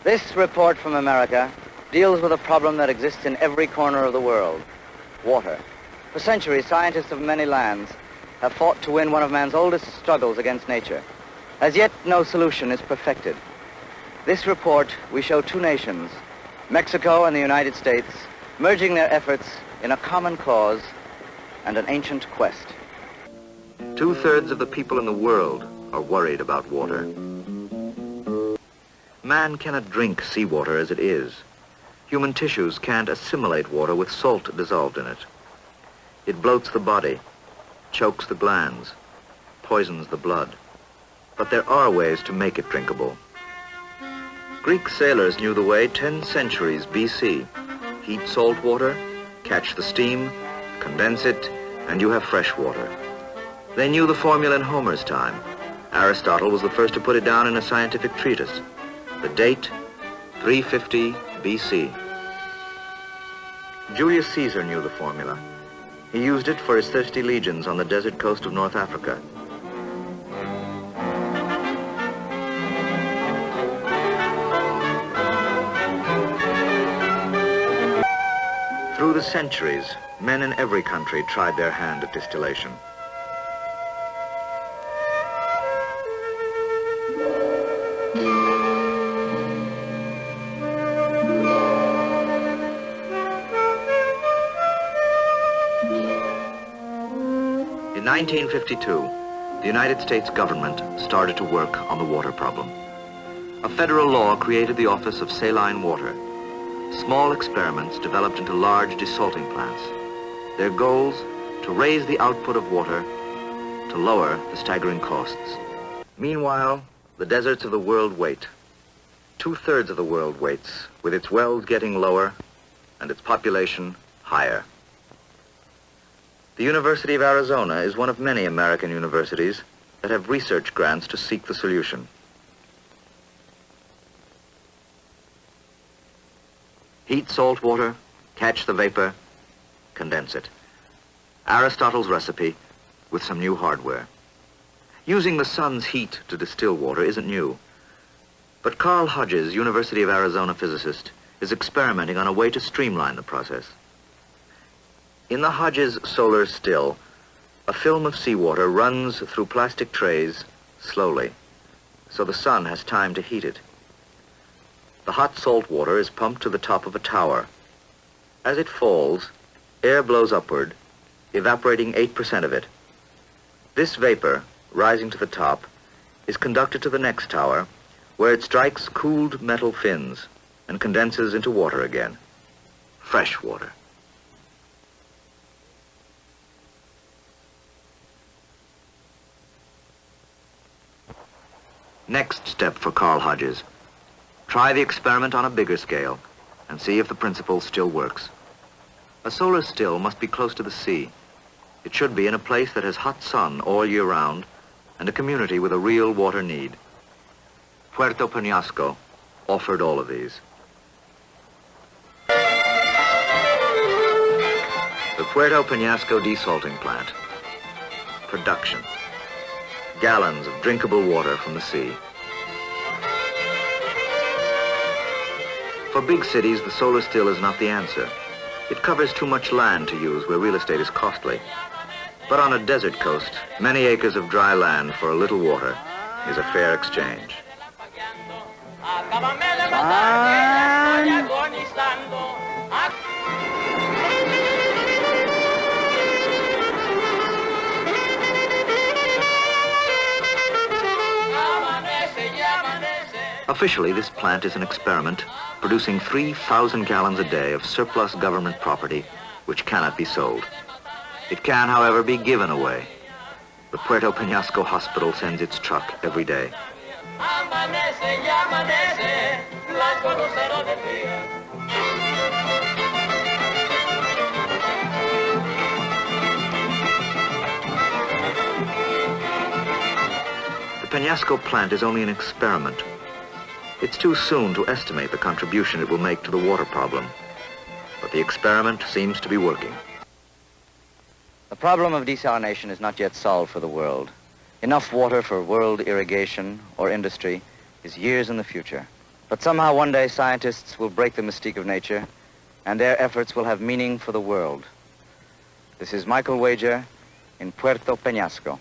This report from America deals with a problem that exists in every corner of the world, water. For centuries, scientists of many lands have fought to win one of man's oldest struggles against nature. As yet, no solution is perfected. This report, we show two nations, Mexico and the United States, merging their efforts in a common cause and an ancient quest. 2/3 of the people in the world are worried about water. Man cannot drink seawater as it is. Human tissues can't assimilate water with salt dissolved in it. It bloats the body, chokes the glands, poisons the blood. But there are ways to make it drinkable. Greek sailors knew the way 10 centuries BC. Heat salt water, catch the steam, condense it, and you have fresh water. They knew the formula in Homer's time. Aristotle was the first to put it down in a scientific treatise. The date, 350 BC. Julius Caesar knew the formula. He used it for his thirsty legions on the desert coast of North Africa. Through the centuries, men in every country tried their hand at distillation. In 1952, the United States government started to work on the water problem. A federal law created the Office of Saline Water. Small experiments developed into large desalting plants. Their goals, to raise the output of water, to lower the staggering costs. Meanwhile, the deserts of the world wait. 2/3 of the world waits, with its wells getting lower and its population higher. The University of Arizona is one of many American universities that have research grants to seek the solution. Heat salt water, catch the vapor, condense it. Aristotle's recipe with some new hardware. Using the sun's heat to distill water isn't new. But Carl Hodges, University of Arizona physicist, is experimenting on a way to streamline the process. In the Hodges solar still, a film of seawater runs through plastic trays slowly, so the sun has time to heat it. The hot salt water is pumped to the top of a tower. As it falls, air blows upward, evaporating 8% of it. This vapor, rising to the top, is conducted to the next tower, where it strikes cooled metal fins and condenses into water again. Fresh water. Next step for Carl Hodges. Try the experiment on a bigger scale and see if the principle still works. A solar still must be close to the sea. It should be in a place that has hot sun all year round and a community with a real water need. Puerto Penasco offered all of these. The Puerto Penasco desalting plant. Production. Gallons of drinkable water from the sea. For big cities, the solar still is not the answer. It covers too much land to use where real estate is costly. But on a desert coast, many acres of dry land for a little water is a fair exchange. Officially, this plant is an experiment producing 3,000 gallons a day of surplus government property which cannot be sold. It can, however, be given away. The Puerto Penasco Hospital sends its truck every day. The Peñasco plant is only an experiment. It's too soon to estimate the contribution it will make to the water problem. But the experiment seems to be working. The problem of desalination is not yet solved for the world. Enough water for world irrigation or industry is years in the future. But somehow one day scientists will break the mystique of nature, and their efforts will have meaning for the world. This is Michael Wager in Puerto Penasco.